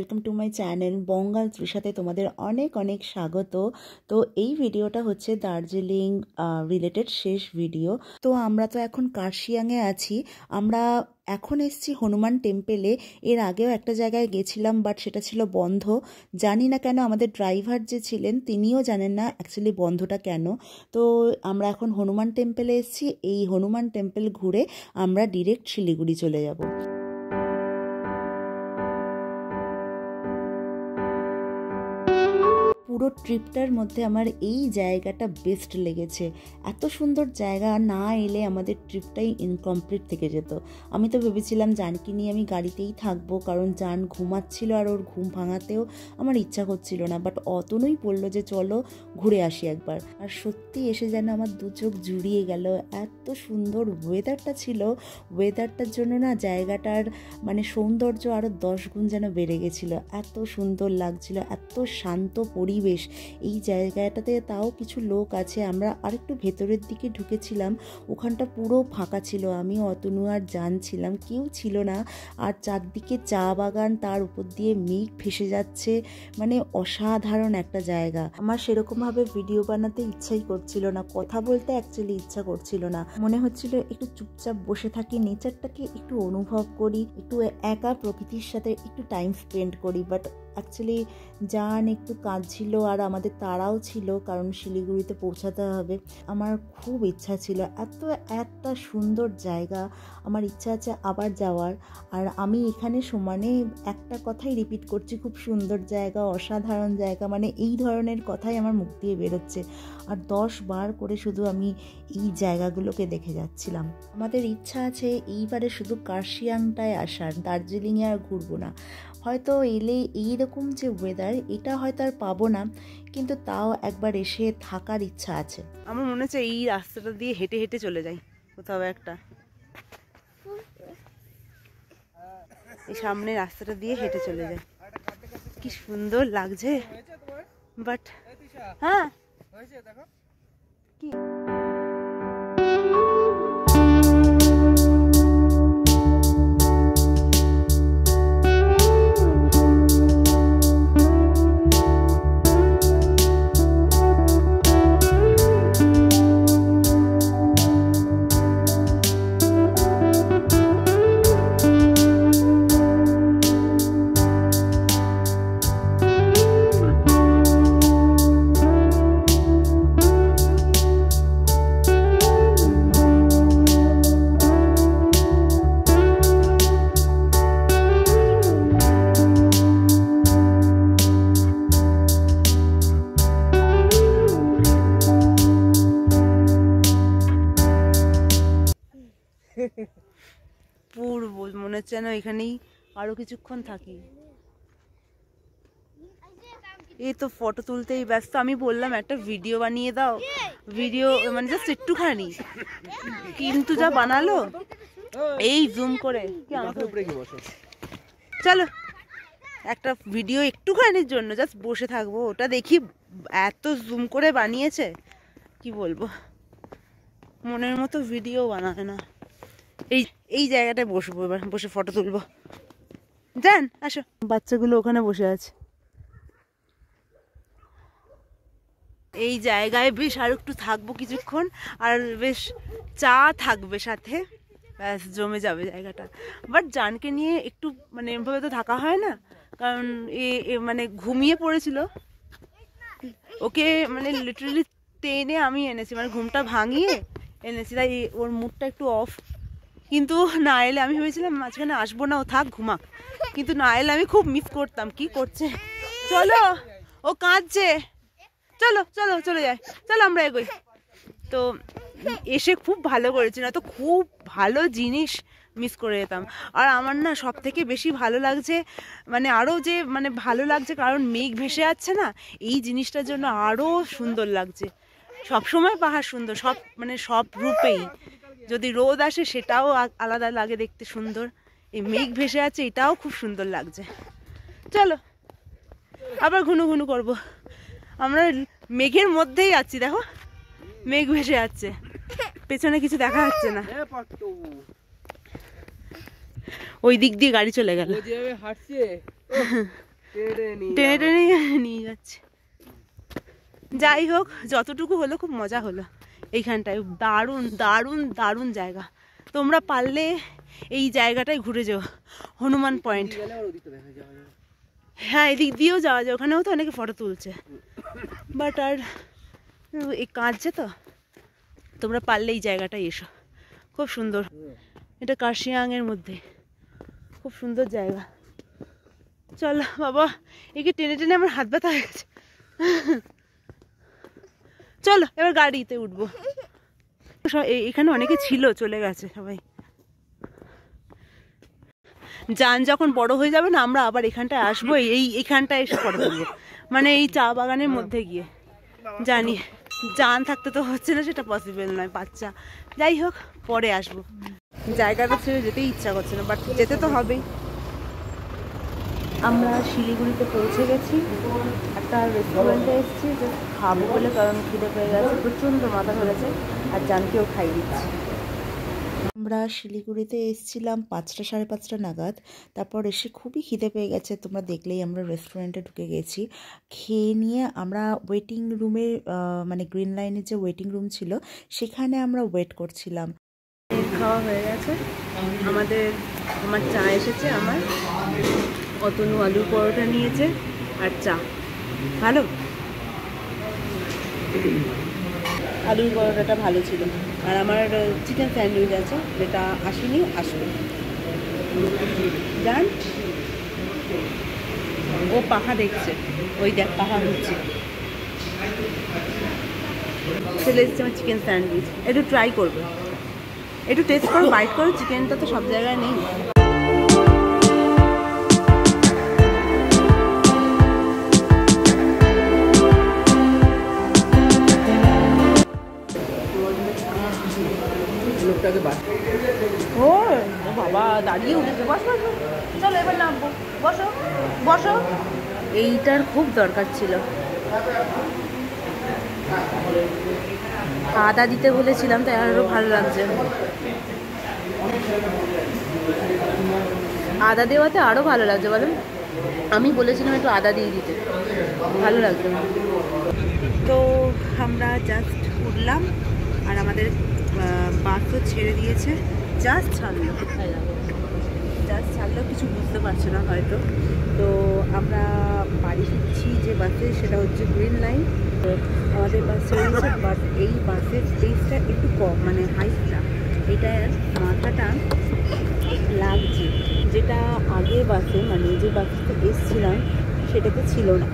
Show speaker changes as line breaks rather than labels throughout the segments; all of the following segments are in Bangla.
ওয়েলকাম টু মাই চ্যানেল বঙ্গাল তৃষাতে তোমাদের অনেক অনেক স্বাগত। তো এই ভিডিওটা হচ্ছে দার্জিলিং রিলেটেড শেষ ভিডিও। তো আমরা তো এখন কার্শিয়াংয়ে আছি। আমরা এখন এসেছি হনুমান টেম্পেলে। এর আগেও একটা জায়গায় গেছিলাম, বাট সেটা ছিল বন্ধ। জানি না কেন, আমাদের ড্রাইভার যে ছিলেন তিনিও জানেন না অ্যাকচুয়ালি বন্ধটা কেন। তো আমরা এখন হনুমান টেম্পেলে এসেছি। এই হনুমান টেম্পেল ঘুরে আমরা ডিরেক্ট শিলিগুড়ি চলে যাব। পুরো ট্রিপটার মধ্যে আমার এই জায়গাটা বেস্ট লেগেছে। এত সুন্দর জায়গা, না এলে আমাদের ট্রিপটাই ইনকমপ্লিট থেকে যেত। আমি তো ভেবেছিলাম জানকে নিয়ে আমি গাড়িতেই থাকবো, কারণ জান ঘুমাচ্ছিল আর ওর ঘুম ভাঙাতেও আমার ইচ্ছা করছিল না। বাট অতনুই বললো যে চলো ঘুরে আসি একবার। আর সত্যি এসে যেন আমার দু চোখ জুড়িয়ে গেল। এত সুন্দর ওয়েদারটা ছিল, ওয়েদারটার জন্য না জায়গাটার মানে সৌন্দর্য আরও 10 গুণ যেন বেড়ে গেছিলো। এত সুন্দর লাগছিল, এত শান্ত পরিবেশ এই জায়গাটাতে। তাও কিছু লোক আছে। আমরা আরেকটু ভেতরের দিকে ঢুকেছিলাম, ওখানটা পুরো ফাঁকা ছিল। আমি অতনু আর জান ছিলাম, কেউ ছিল না। আর চারদিকে চা বাগান, তার উপর দিয়ে মেঘ ভেসে যাচ্ছে। মানে অসাধারণ একটা জায়গা। আমার সেরকমভাবে ভিডিও বানাতে ইচ্ছাই করছিল না, কথা বলতে অ্যাকচুয়ালি ইচ্ছা করছিল না। মনে হচ্ছিল একটু চুপচাপ বসে থাকি, নেচারটাকে একটু অনুভব করি, একটু একা প্রকৃতির সাথে একটু টাইম স্পেন্ড করি। বাট অ্যাকচুয়ালি জান একটু কাজ ছিল আর আমাদের তাড়াও ছিল, কারণ শিলিগুড়িতে পৌঁছাতে হবে। আমার খুব ইচ্ছা ছিল, একটা সুন্দর জায়গা, আমার ইচ্ছা আছে আবার যাওয়ার। আর আমি এখানে সমানে একটা কথাই রিপিট করছি, খুব সুন্দর জায়গা, অসাধারণ জায়গা, মানে এই ধরনের কথাই আমার মুখ দিয়ে বেরোচ্ছে। আর 10 বার করে শুধু আমি এই জায়গাগুলোকে দেখে যাচ্ছিলাম। আমাদের ইচ্ছা আছে এইবারে শুধু কার্শিয়াংটায় আসার, দার্জিলিংয়ে আর ঘুরবো না। হয়তো এলে এইরকম যে ওয়েদার, এটা হয়তো আর পাবো না, কিন্তু তাও একবার এসে থাকার ইচ্ছা আছে। আমার মনে হচ্ছে এই রাস্তাটা দিয়ে হেঁটে হেঁটে চলে যাই কোথাও একটা। এই সামনে রাস্তাটা দিয়ে হেঁটে চলে যাই, কি সুন্দর লাগছে। বাট হ্যাঁ কি পূর্ব মনে হচ্ছে যেন এখানেই আরো কিছুক্ষণ থাকি। এই তো ফটো তুলতেই ব্যস্ত। আমি বললাম একটা ভিডিও বানিয়ে দাও, ভিডিও মানে জাস্ট একটুখানি, কিন্তু যা বানালো এই জুম করে। চলো একটা ভিডিও একটুখানির জন্য জাস্ট বসে থাকবো, ওটা দেখি এত জুম করে বানিয়েছে কি বলবো। মনের মতো ভিডিও বানায় না। এই জায়গাটায় বসবো, এবার বসে ফটো তুলবো। জান আসো, বাচ্চাগুলো ওখানে বসে আছে। এই জায়গায় বেশ আর একটু থাকবো কিছুক্ষণ, আর বেশ চা থাকবে সাথে, ব্যাস জমে যাবে জায়গাটা। বাট জানকে নিয়ে একটু মানে এভাবে তো থাকা হয় না, কারণ এ মানে ঘুমিয়ে পড়েছিল। ওকে মানে লিটারালি টেনে আমি এনেছি, মানে ঘুমটা ভাঙিয়ে এনেছি, তাই ওর মুডটা একটু অফ। কিন্তু না এলে আমি ভেবেছিলাম মাঝখানে আসবো না, ও থাক ঘুমাক, কিন্তু না এলে আমি খুব মিস করতাম। কি করছে, চলো ও কাঁদছে, চলো চলো চলে যায়, চলো আমরা এগোই। তো এসে খুব ভালো করেছি, না তো খুব ভালো জিনিস মিস করে যেতাম। আর আমার না সব থেকে বেশি ভালো লাগছে, মানে আরও যে মানে ভালো লাগছে কারণ মেঘ ভেসে যাচ্ছে না, এই জিনিসটার জন্য আরও সুন্দর লাগছে। সবসময় পাহাড় সুন্দর, সব মানে সব রূপেই। যদি রোদ আসে সেটাও আলাদা লাগে দেখতে সুন্দর, এই মেঘ ভেসে আছে এটাও খুব সুন্দর লাগছে। চলো আবার ঘুনু ঘুনু করবো। আমরা মেঘের মধ্যেই আছি, দেখো মেঘ ভেসে যাচ্ছে, পেছনে কিছু দেখা যাচ্ছে না। ওই দিক দিয়ে গাড়ি চলে গেল।
টেনে টেনে নিয়ে যাচ্ছে। যাই হোক, যতটুকু হলো খুব মজা হলো এইখানটায়। দারুণ দারুণ দারুণ জায়গা। তোমরা পারলে এই জায়গাটায় ঘুরে যাও, হনুমান পয়েন্ট। হ্যাঁ, এদিক দিয়েও যাওয়া যায়, ওখানেও তো অনেকে ফটো তুলছে, বাট আর এই কাঁদছে তো। তোমরা পারলে এই জায়গাটায় এসো, খুব সুন্দর। এটা কার্শিয়াংয়ের মধ্যে, খুব সুন্দর জায়গা। চলো বাবা, একে টেনে টেনে আমার হাত ব্যথা হয়ে গেছে। চলো এবার গাড়িতে উঠবো। এখানে অনেকে ছিল, চলে গেছে সবাই। যান যখন বড় হয়ে যাবে না, আমরা আবার এখানটায় আসবো, এইখানটায় এসে ফটো তুলবো, মানে এই চা বাগানের মধ্যে গিয়ে। জানি যান থাকতে তো হচ্ছে না, সেটা পসিবল নয়, বাচ্চা। যাই হোক, পরে আসবো। জায়গাটা ছেড়ে যেতেই ইচ্ছা করছে না, বাট যেতে তো হবেই।
আমরা শিলিগুড়িতে পৌঁছে গেছি। একটা রেস্টুরেন্টে এসেছি জাস্ট খাবো বলে, কারণ খিদে পেয়ে গেছে, প্রচণ্ড মাথা ধরেছে, আর জানকেও খাইয়ে দিচ্ছি। আমরা শিলিগুড়িতে এসেছিলাম 5টা সাড়ে 5টা নাগাদ। তারপর এসে খুবই খিদে পেয়ে গেছে, তোমরা দেখলেই আমরা রেস্টুরেন্টে ঢুকে গেছি। খেয়ে নিয়ে আমরা ওয়েটিং রুমে, মানে গ্রিন লাইনের যে ওয়েটিং রুম ছিল সেখানে আমরা ওয়েট করছিলাম।
খাওয়া হয়ে গেছে আমার চা এসেছে, আমার অতনু আলুর পরোটা নিয়েছে আর চা। ভালো, আলুর পরোটাটা ভালো ছিল। আর আমার চিকেন স্যান্ডউইচ আছে, যেটা আসেনি, আসবে। জান, ও পাখা দেখছে, ওই দেখ পাখা হচ্ছে। চলে এসেছে আমার চিকেন স্যান্ডউইচ, একটু ট্রাই করবে, একটু টেস্ট করো, বাইট করো। চিকেনটা তো সব জায়গায় নেই। ও বাবা, দাঁড়িয়ে উঠেছে। বস বস, চলো এবার নামবো, বসো বসো। এইটার খুব দরকার ছিল। আদা দিতে বলেছিলাম, তাই আরও ভালো লাগছে। আদা দেওয়াতে আরও ভালো লাগছে, বলেন। আমি বলেছিলাম একটু আদা দিয়ে দিতে, ভালো লাগছে। তো আমরা জাস্ট উঠলাম, আর আমাদের বাসও ছেড়ে দিয়েছে। জাস্ট ছাড়লো, কিছু বুঝতে পারছে না হয়তো। তো আমরা বাড়ি ফিরছি যে বাসে, সেটা হচ্ছে গ্রিন লাইন। আমাদের বাস ছেড়ে দিয়েছে, বাট এই বাসের স্পেসটা একটু কম, মানে হাইটটা, এটার মাথাটা লাগছে, যেটা আগে বাসে, মানে যে বাসে এসছিলাম সেটাতে ছিল না।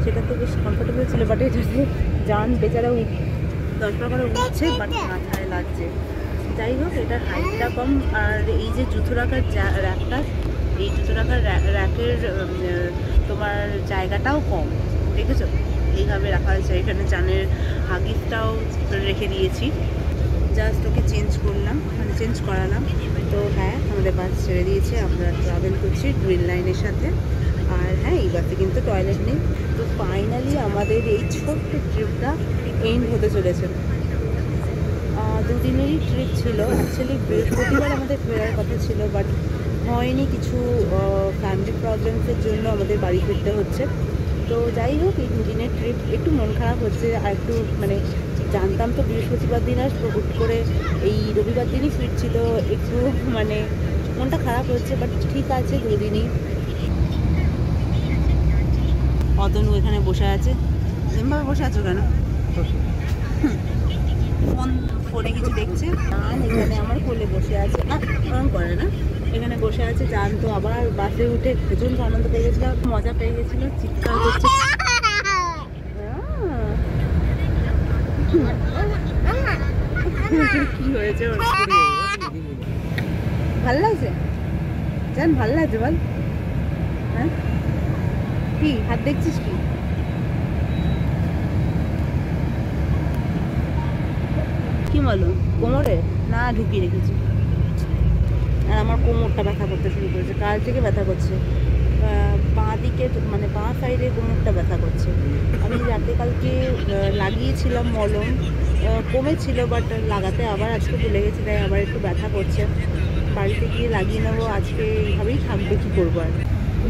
সেটাতে বেশ কমফোর্টেবল ছিল, বাট এটাতে যান বেচারা 10 করে উঠছে, বাট মাথায় লাগছে। যাই হোক, এটার হাইটটা কম, আর এই যে জুতো রাখার র্যাকটা, এই জুতো রাখার র্যাকের তোমার জায়গাটাও কম, দেখেছো? এইভাবে রাখা হয়েছে। এখানে জানের হাগিসটাও রেখে দিয়েছি, জাস্ট ওকে চেঞ্জ করলাম, মানে চেঞ্জ করালাম। তো হ্যাঁ, আমাদের বাস ছেড়ে দিয়েছে, আমরা ট্রাভেল করছি গ্রিন লাইনের সাথে। আর হ্যাঁ, এই বাসে কিন্তু টয়লেট নেই। তো ফাইনালি আমাদের এই ছোট্ট ট্রিপটা এন্ড হতে চলেছে। 2 দিনেরই ট্রিপ ছিল। অ্যাকচুয়ালি বৃহস্পতিবার আমাদের ফেরার কথা ছিল, বাট হয়নি, কিছু ফ্যামিলি প্রবলেমসের জন্য আমাদের বাড়ি ফিরতে হচ্ছে। তো যাই হোক, এই 2 দিনের ট্রিপ একটু মন খারাপ হচ্ছে, আর একটু মানে জানতাম তো বৃহস্পতিবার দিন আসবো, হুট করে এই রবিবার দিনই ফিরছি, তো একটু মানে মনটা খারাপ হচ্ছে, বাট ঠিক আছে, 2 দিনই। অতনু এখানে বসে আছে। এমভাবে বসে আছো কেন? ফোনে কিছু দেখছে। জান এখানে আমার কোলে বসে আছে, অন করে না, এখানে বসে আছে। জান তো আবার বাসে উঠে প্রচণ্ড আনন্দ পেয়ে গেছিল, মজা পেয়ে গেছিল, চিৎকার করছে। কি হয়েছে? ভাল লাগছে জান? ভাল লাগছে বল? হ্যাঁ, কি হাত দেখছিস? কি বলো, কোমরে না ঢুকিয়ে রেখেছি। আর আমার কোমরটা ব্যথা করতে শুরু করেছে, কাল থেকে ব্যথা করছে। বাঁ দিকে, মানে বাঁ সাইডে কোমরটা ব্যথা করছে। আমি রাতে কালকে লাগিয়েছিলাম মলম, কমেছিল, বাট লাগাতে আবার আজকে ভুলে গেছি, তাই আবার একটু ব্যথা করছে। বাড়িতে গিয়ে লাগিয়ে নেবো, আজকে এইভাবেই থাকবে, কী করবো আর।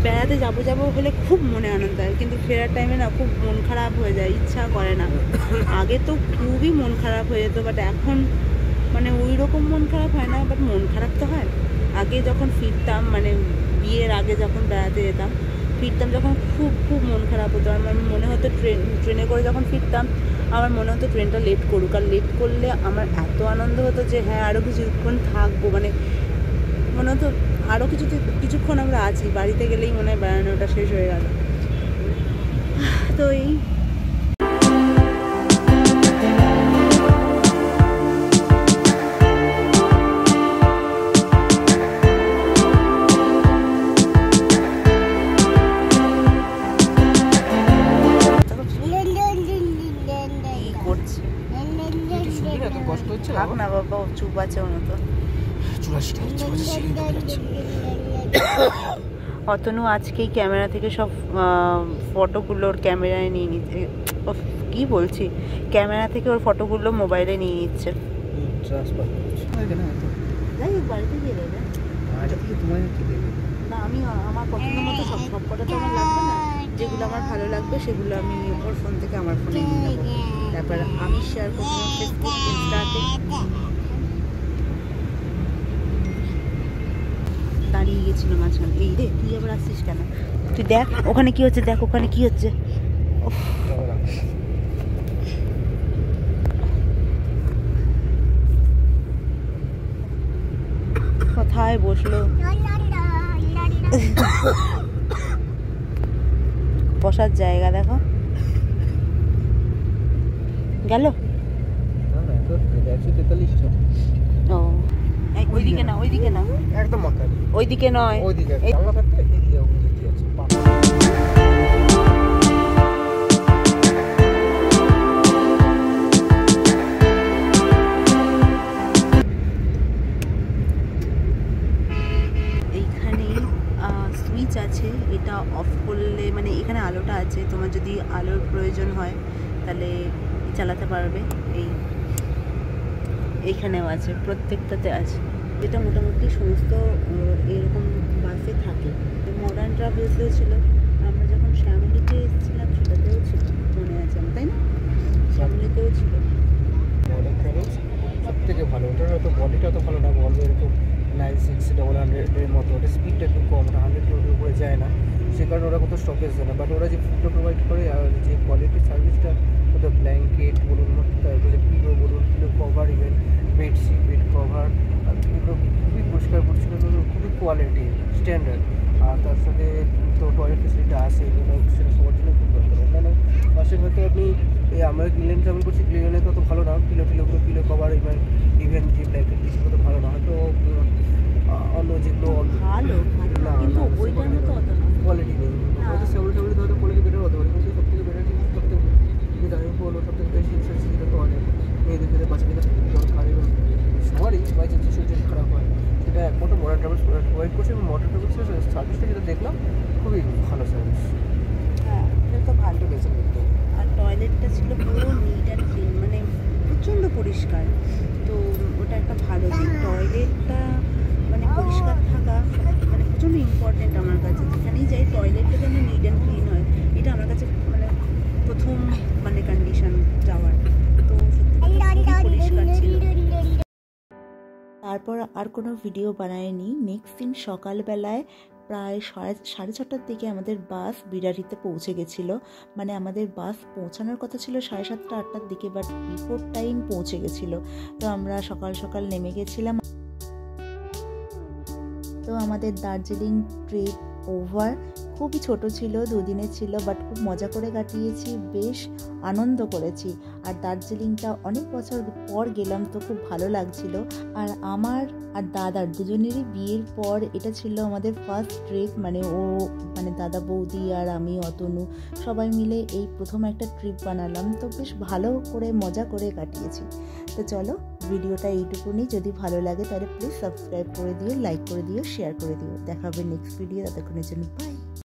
বেড়াতে যাবো হলে খুব মনে আনন্দ হয়, কিন্তু ফেরার টাইমে না খুব মন খারাপ হয়ে যায়, ইচ্ছা করে না। আগে তো খুবই মন খারাপ হয়ে যেত, বাট এখন মানে ওই রকম মন খারাপ হয় না, বাট মন খারাপ তো হয়। আগে যখন ফিরতাম, মানে বিয়ের আগে যখন বেড়াতে যেতাম, ফিরতাম যখন খুব খুব মন খারাপ হতো। আমার মনে হতো ট্রেনে করে যখন ফিরতাম, আমার মনে হতো ট্রেনটা লেট করুক, আর লেট করলে আমার এত আনন্দ হতো যে হ্যাঁ আরও কিছুক্ষণ থাকবো, মানে মনে হতো আরও কিছুক্ষণ আমরা আছি, বাড়িতে গেলেই মনে হয় বেড়ানোটা শেষ হয়ে গেল। তো এই থাক না বাবা, চুপ আছে ওর মতো। অতনু আজকেই ক্যামেরা থেকে সব ফটোগুলো ওর ক্যামেরায় নিয়ে নিচ্ছে, কি বলছি, ক্যামেরা থেকে ওর ফটোগুলো মোবাইলে নিয়ে নিচ্ছে। বাড়িতে গিয়ে দেবে না, আমি আমার পছন্দ মতো সব কটা তো আমার লাগবে না, যেগুলো আমার ভালো লাগবে সেগুলো আমি ওর ফোন থেকে আমার ফোনে নিয়ে নেবো, তারপর আমি শেয়ার করবো ফেসবুক, ইনস্টাতে। দাঁড়িয়ে গেছিল মাঝখানে। এই রে, তুই আবার আসছিস কেন? তুই দেখ ওখানে কি হচ্ছে, দেখ ওখানে কি হচ্ছে। কোথায় বসলো? বসার জায়গা দেখো। গেল ও, ওইদিকে না, ওইদিকে না,
একদম
ওইদিকে নয়,
ওইদিকে
সুইচ আছে, এটা অফ করলে মানে এখানে আলোটা আছে, তোমার যদি আলোর প্রয়োজন হয় তাহলে চালাতে পারবে। এইখানেও আছে, প্রত্যেকটাতে আছে। এটা মোটামুটি সমস্ত এরকম বাসে থাকে। মডার্ন ট্রাভেলসেও ছিল, আমরা যখন শ্যামলীতে এসেছিলাম সেটাতেও ছিল, মনে আছে আমার, তাই না? শ্যামলীতেও ছিল।
মডার্ন ট্রাভেলস সব থেকে ভালো, ওটার হয়তো বডিটা তো ভালো না, বলবে এরকম 9600 মতো, ওটা স্পিডটা একটু কম, 100 কিলোমিটার উপরে যায় না, সে কারণে ওরা কোথাও স্টপেজ দেয় না। বাট ওরা যে ফুডটা প্রোভাইড করে আর যে কোয়ালিটির সার্ভিসটা, ওদের ব্ল্যাঙ্কেট বলুন, তারপরে পিলো বলুন, pillow cover, even bedsheet, bed cover, এগুলো খুবই পরিষ্কার পরিচ্ছন্ন, খুবই কোয়ালিটি স্ট্যান্ডার্ড। আর তার সাথে তো টয়লেট ফেসিলিটি আছে, এগুলো সেটা সবার জন্য খুব দরকার। অন্যান্য বাসে হয়তো আপনি আমরা গ্লিন ট্রাভেল করছি, গ্লিনে তত ভালো না, পিলো কভার, ইভেন যে ব্ল্যাঙ্কেট সেগুলো তো ভালো না, হয়তো অন্য যেগুলো
ভালো কিন্তু ওইটার মতো অত না,
কোয়ালিটি নেই। হয়তো সেগুলো হয়তো কোয়ালিটি বেটার হতে পারে, কিন্তু সব থেকে বেটার জিনিস, সব থেকে যেটা আমি বলবো সব থেকে বেশি সেটা তো অনেক মেয়েদের ক্ষেত্রে বাচ্চাদের কাছে দরকার, এবং সবারই বাই চান্স শরীর খারাপ হয়, সেটা একমাত্র মডার্ন ট্রাভেলস প্রোভাইড করছে। এবং মডার্ন ট্রাভেলসের সার্ভিসটা যেটা দেখলাম খুবই ভালো সার্ভিস।
হ্যাঁ এটা তো ভালো। আর টয়লেটটা ছিল পুরো নিট অ্যান্ড ক্লিন, মানে প্রচণ্ড পরিষ্কার, তো ওটা একটা ভালো দিক। টয়লেটটা মানে পরিষ্কার থাকা মানে প্রচণ্ড ইম্পর্টেন্ট আমার কাছে, যেখানেই যাই টয়লেটটা যেন নিট অ্যান্ড ক্লিন হয়, এটা আমার কাছে মানে প্রথম মানে কন্ডিশন যাওয়ার। তো সত্যি পরিষ্কার ছিল।
তারপর আর কোনো ভিডিও বানায়নি। নেক্সট দিন সকালবেলায় প্রায় 6:30টার দিকে আমাদের বাস বিরাটিতে পৌঁছে গেছিলো। মানে আমাদের বাস পৌঁছানোর কথা ছিল 7:30-8টার দিকে, বাট বিফোর টাইম পৌঁছে গেছিলো। তো আমরা সকাল সকাল নেমে গেছিলাম। তো আমাদের দার্জিলিং ট্রিপ ওভার। খুবই ছোট ছিল, 2 দিনের ছিল, বাট খুব মজা করে কাটিয়েছি, বেশ আনন্দ করেছি। আর দার্জিলিংটা অনেক বছর পর গেলাম, তো খুব ভালো লাগছিল। আর আমার আর দাদার দুজনেরই বিয়ের পর এটা ছিল আমাদের ফার্স্ট ট্রিপ, মানে দাদা বৌদি আর আমি অতনু সবাই মিলে এই প্রথম একটা ট্রিপ বানালাম। তো বেশ ভালো করে মজা করে কাটিয়েছি। তো চলো ভিডিওটা এইটুকুনি, যদি ভালো লাগে তাহলে প্লিজ সাবস্ক্রাইব করে দিও, লাইক করে দিও, শেয়ার করে দিও। দেখা হবে নেক্সট ভিডিও, ততক্ষণের জন্য বাই।